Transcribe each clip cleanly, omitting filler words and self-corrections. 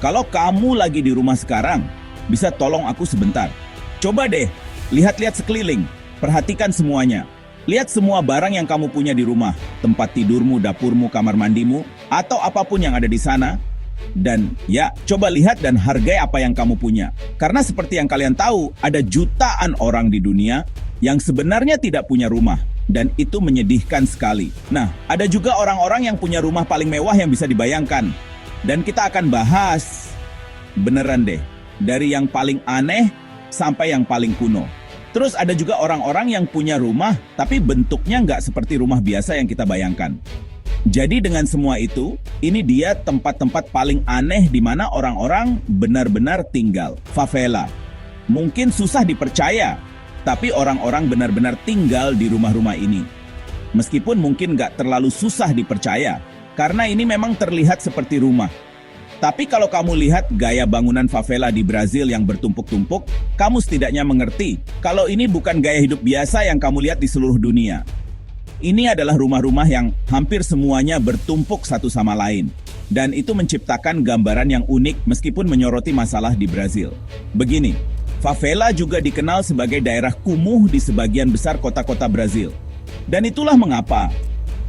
Kalau kamu lagi di rumah sekarang, bisa tolong aku sebentar. Coba deh, lihat-lihat sekeliling, perhatikan semuanya. Lihat semua barang yang kamu punya di rumah, tempat tidurmu, dapurmu, kamar mandimu, atau apapun yang ada di sana. Dan ya, coba lihat dan hargai apa yang kamu punya. Karena seperti yang kalian tahu, ada jutaan orang di dunia yang sebenarnya tidak punya rumah. Dan itu menyedihkan sekali. Nah, ada juga orang-orang yang punya rumah paling mewah yang bisa dibayangkan. Dan kita akan bahas, beneran deh, dari yang paling aneh sampai yang paling kuno. Terus ada juga orang-orang yang punya rumah, tapi bentuknya nggak seperti rumah biasa yang kita bayangkan. Jadi dengan semua itu, ini dia tempat-tempat paling aneh di mana orang-orang benar-benar tinggal. Favela. Mungkin susah dipercaya, tapi orang-orang benar-benar tinggal di rumah-rumah ini. Meskipun mungkin nggak terlalu susah dipercaya, karena ini memang terlihat seperti rumah. Tapi kalau kamu lihat gaya bangunan favela di Brazil yang bertumpuk-tumpuk, kamu setidaknya mengerti kalau ini bukan gaya hidup biasa yang kamu lihat di seluruh dunia. Ini adalah rumah-rumah yang hampir semuanya bertumpuk satu sama lain. Dan itu menciptakan gambaran yang unik meskipun menyoroti masalah di Brazil. Begini, favela juga dikenal sebagai daerah kumuh di sebagian besar kota-kota Brazil. Dan itulah mengapa,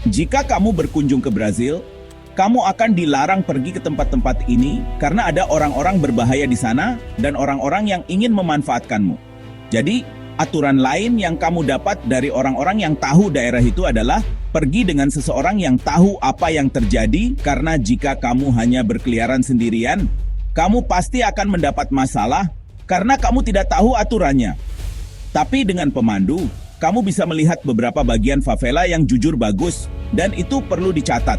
jika kamu berkunjung ke Brazil, kamu akan dilarang pergi ke tempat-tempat ini karena ada orang-orang berbahaya di sana dan orang-orang yang ingin memanfaatkanmu. Jadi, aturan lain yang kamu dapat dari orang-orang yang tahu daerah itu adalah pergi dengan seseorang yang tahu apa yang terjadi, karena jika kamu hanya berkeliaran sendirian, kamu pasti akan mendapat masalah karena kamu tidak tahu aturannya. Tapi dengan pemandu, kamu bisa melihat beberapa bagian favela yang jujur bagus, dan itu perlu dicatat.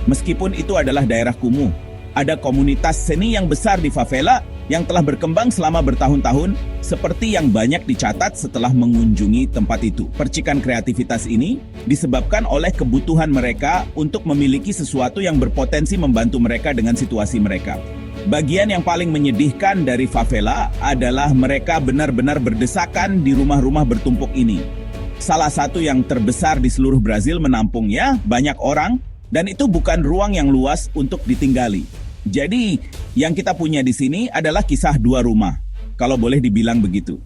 Meskipun itu adalah daerah kumuh, ada komunitas seni yang besar di favela yang telah berkembang selama bertahun-tahun, seperti yang banyak dicatat setelah mengunjungi tempat itu. Percikan kreativitas ini disebabkan oleh kebutuhan mereka untuk memiliki sesuatu yang berpotensi membantu mereka dengan situasi mereka. Bagian yang paling menyedihkan dari favela adalah mereka benar-benar berdesakan di rumah-rumah bertumpuk ini. Salah satu yang terbesar di seluruh Brazil menampungnya banyak orang, dan itu bukan ruang yang luas untuk ditinggali. Jadi, yang kita punya di sini adalah kisah dua rumah, kalau boleh dibilang begitu.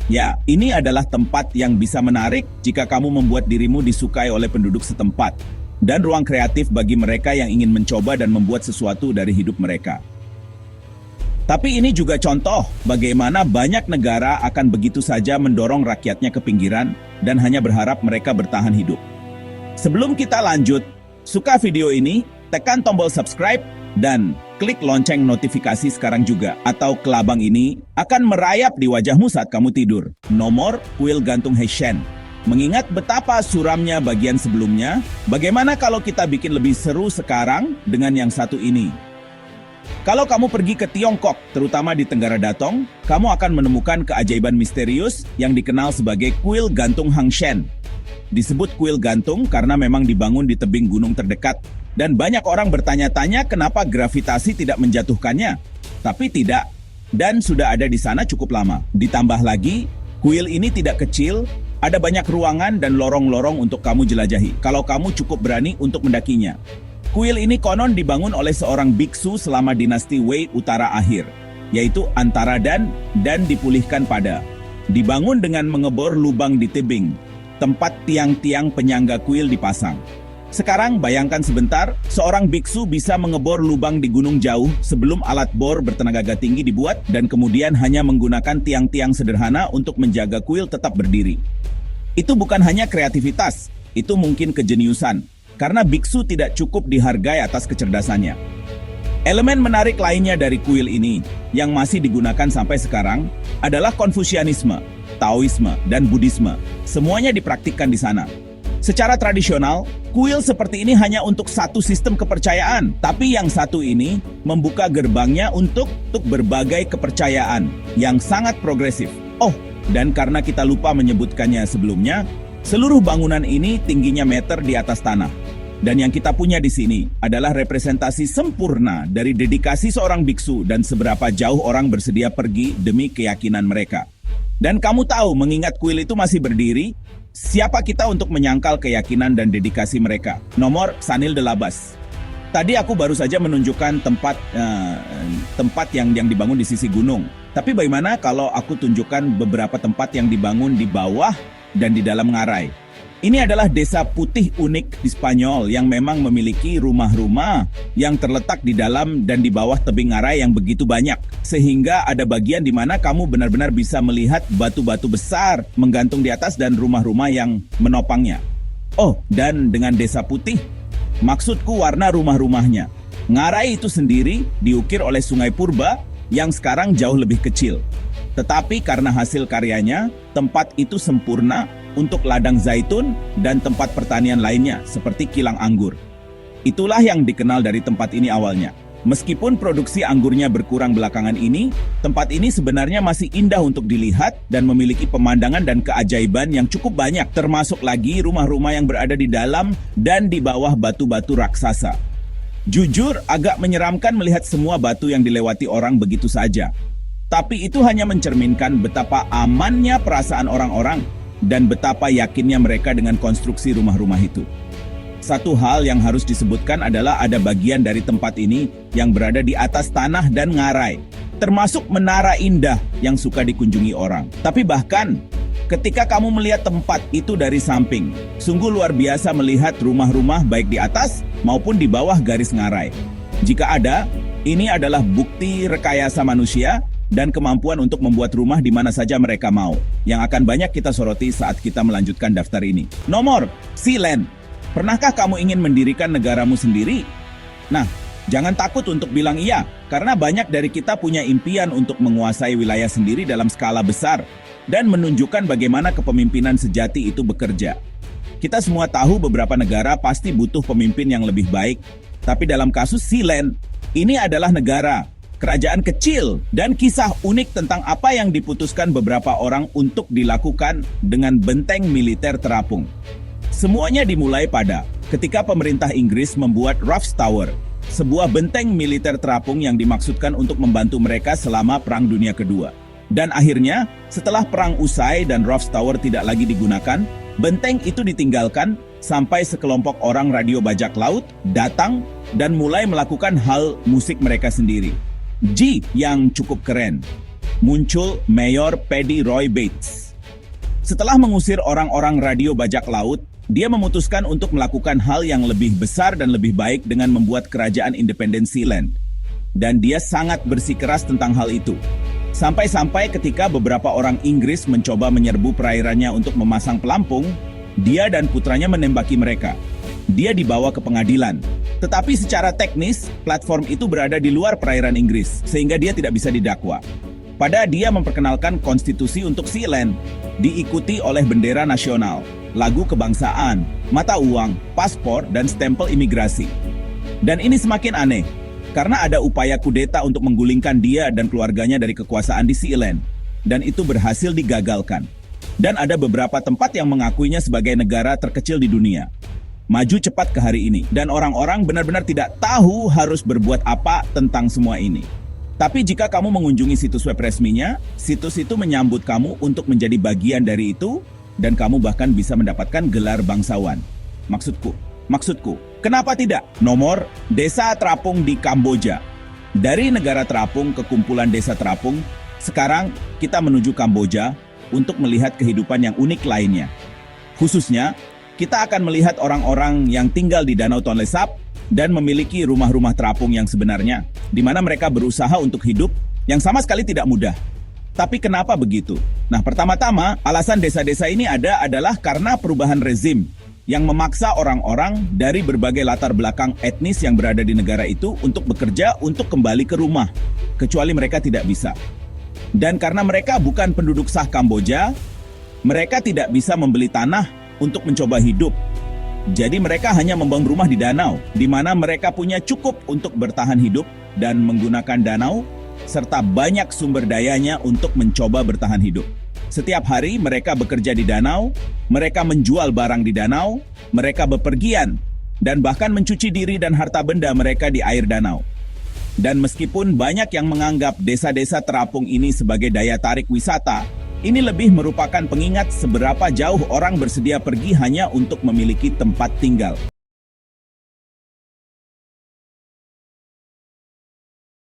Ya, ini adalah tempat yang bisa menarik jika kamu membuat dirimu disukai oleh penduduk setempat, dan ruang kreatif bagi mereka yang ingin mencoba dan membuat sesuatu dari hidup mereka. Tapi ini juga contoh bagaimana banyak negara akan begitu saja mendorong rakyatnya ke pinggiran dan hanya berharap mereka bertahan hidup. Sebelum kita lanjut, suka video ini, tekan tombol subscribe dan klik lonceng notifikasi sekarang juga. Atau kelabang ini akan merayap di wajahmu saat kamu tidur. Nomor kuil gantung Haitian. Mengingat betapa suramnya bagian sebelumnya, bagaimana kalau kita bikin lebih seru sekarang dengan yang satu ini? Kalau kamu pergi ke Tiongkok, terutama di Tenggara Datong, kamu akan menemukan keajaiban misterius yang dikenal sebagai kuil gantung Hang Shen. Disebut kuil gantung karena memang dibangun di tebing gunung terdekat, dan banyak orang bertanya-tanya kenapa gravitasi tidak menjatuhkannya. Tapi tidak, dan sudah ada di sana cukup lama. Ditambah lagi, kuil ini tidak kecil, ada banyak ruangan dan lorong-lorong untuk kamu jelajahi, kalau kamu cukup berani untuk mendakinya. Kuil ini konon dibangun oleh seorang biksu selama dinasti Wei Utara akhir, yaitu antara dan dipulihkan pada. Dibangun dengan mengebor lubang di tebing, tempat tiang-tiang penyangga kuil dipasang. Sekarang bayangkan sebentar, seorang biksu bisa mengebor lubang di gunung jauh sebelum alat bor bertenaga tinggi dibuat dan kemudian hanya menggunakan tiang-tiang sederhana untuk menjaga kuil tetap berdiri. Itu bukan hanya kreativitas, itu mungkin kejeniusan, karena biksu tidak cukup dihargai atas kecerdasannya. Elemen menarik lainnya dari kuil ini yang masih digunakan sampai sekarang adalah Konfusianisme, Taoisme, dan Buddhisme. Semuanya dipraktikkan di sana. Secara tradisional, kuil seperti ini hanya untuk satu sistem kepercayaan, tapi yang satu ini membuka gerbangnya untuk berbagai kepercayaan yang sangat progresif. Oh, dan karena kita lupa menyebutkannya sebelumnya, seluruh bangunan ini tingginya meter di atas tanah. Dan yang kita punya di sini adalah representasi sempurna dari dedikasi seorang biksu dan seberapa jauh orang bersedia pergi demi keyakinan mereka. Dan kamu tahu, mengingat kuil itu masih berdiri, siapa kita untuk menyangkal keyakinan dan dedikasi mereka? Nomor Sanil de Labas. Tadi aku baru saja menunjukkan tempat yang dibangun di sisi gunung. Tapi bagaimana kalau aku tunjukkan beberapa tempat yang dibangun di bawah dan di dalam ngarai? Ini adalah desa putih unik di Spanyol yang memang memiliki rumah-rumah yang terletak di dalam dan di bawah tebing ngarai yang begitu banyak. Sehingga ada bagian di mana kamu benar-benar bisa melihat batu-batu besar menggantung di atas dan rumah-rumah yang menopangnya. Oh, dan dengan desa putih, maksudku warna rumah-rumahnya. Ngarai itu sendiri diukir oleh Sungai Purba yang sekarang jauh lebih kecil. Tetapi karena hasil karyanya, tempat itu sempurna untuk ladang zaitun dan tempat pertanian lainnya seperti kilang anggur. Itulah yang dikenal dari tempat ini awalnya. Meskipun produksi anggurnya berkurang belakangan ini, tempat ini sebenarnya masih indah untuk dilihat dan memiliki pemandangan dan keajaiban yang cukup banyak, termasuk lagi rumah-rumah yang berada di dalam dan di bawah batu-batu raksasa. Jujur, agak menyeramkan melihat semua batu yang dilewati orang begitu saja. Tapi itu hanya mencerminkan betapa amannya perasaan orang-orang dan betapa yakinnya mereka dengan konstruksi rumah-rumah itu. Satu hal yang harus disebutkan adalah ada bagian dari tempat ini yang berada di atas tanah dan ngarai, termasuk menara indah yang suka dikunjungi orang. Tapi bahkan ketika kamu melihat tempat itu dari samping, sungguh luar biasa melihat rumah-rumah baik di atas maupun di bawah garis ngarai. Jika ada, ini adalah bukti rekayasa manusia dan kemampuan untuk membuat rumah di mana saja mereka mau, yang akan banyak kita soroti saat kita melanjutkan daftar ini. Nomor, Sealand. Pernahkah kamu ingin mendirikan negaramu sendiri? Nah, jangan takut untuk bilang iya, karena banyak dari kita punya impian untuk menguasai wilayah sendiri dalam skala besar dan menunjukkan bagaimana kepemimpinan sejati itu bekerja. Kita semua tahu beberapa negara pasti butuh pemimpin yang lebih baik, tapi dalam kasus Sealand, ini adalah negara, kerajaan kecil, dan kisah unik tentang apa yang diputuskan beberapa orang untuk dilakukan dengan benteng militer terapung. Semuanya dimulai pada ketika pemerintah Inggris membuat Ruff's Tower, sebuah benteng militer terapung yang dimaksudkan untuk membantu mereka selama Perang Dunia Kedua. Dan akhirnya, setelah perang usai dan Ruff's Tower tidak lagi digunakan, benteng itu ditinggalkan sampai sekelompok orang radio bajak laut datang dan mulai melakukan hal musik mereka sendiri. G yang cukup keren. Muncul Mayor Paddy Roy Bates. Setelah mengusir orang-orang radio bajak laut, dia memutuskan untuk melakukan hal yang lebih besar dan lebih baik dengan membuat kerajaan independen Sealand. Dan dia sangat bersikeras tentang hal itu. Sampai-sampai ketika beberapa orang Inggris mencoba menyerbu perairannya untuk memasang pelampung, dia dan putranya menembaki mereka. Dia dibawa ke pengadilan. Tetapi secara teknis, platform itu berada di luar perairan Inggris, sehingga dia tidak bisa didakwa. Pada dia memperkenalkan konstitusi untuk Sealand, diikuti oleh bendera nasional, lagu kebangsaan, mata uang, paspor, dan stempel imigrasi. Dan ini semakin aneh, karena ada upaya kudeta untuk menggulingkan dia dan keluarganya dari kekuasaan di Sealand, dan itu berhasil digagalkan. Dan ada beberapa tempat yang mengakuinya sebagai negara terkecil di dunia. Maju cepat ke hari ini, dan orang-orang benar-benar tidak tahu harus berbuat apa tentang semua ini. Tapi jika kamu mengunjungi situs web resminya, situs itu menyambut kamu untuk menjadi bagian dari itu, dan kamu bahkan bisa mendapatkan gelar bangsawan. Maksudku, kenapa tidak? Nomor, desa terapung di Kamboja. Dari negara terapung ke kumpulan desa terapung, sekarang kita menuju Kamboja untuk melihat kehidupan yang unik lainnya. Khususnya, kita akan melihat orang-orang yang tinggal di Danau Tonle Sap dan memiliki rumah-rumah terapung yang sebenarnya, di mana mereka berusaha untuk hidup yang sama sekali tidak mudah. Tapi kenapa begitu? Nah, pertama-tama, alasan desa-desa ini adalah karena perubahan rezim yang memaksa orang-orang dari berbagai latar belakang etnis yang berada di negara itu untuk bekerja untuk kembali ke rumah, kecuali mereka tidak bisa. Dan karena mereka bukan penduduk sah Kamboja, mereka tidak bisa membeli tanah untuk mencoba hidup. Jadi mereka hanya membangun rumah di danau, di mana mereka punya cukup untuk bertahan hidup dan menggunakan danau, serta banyak sumber dayanya untuk mencoba bertahan hidup. Setiap hari mereka bekerja di danau, mereka menjual barang di danau, mereka bepergian, dan bahkan mencuci diri dan harta benda mereka di air danau. Dan meskipun banyak yang menganggap desa-desa terapung ini sebagai daya tarik wisata, ini lebih merupakan pengingat seberapa jauh orang bersedia pergi hanya untuk memiliki tempat tinggal.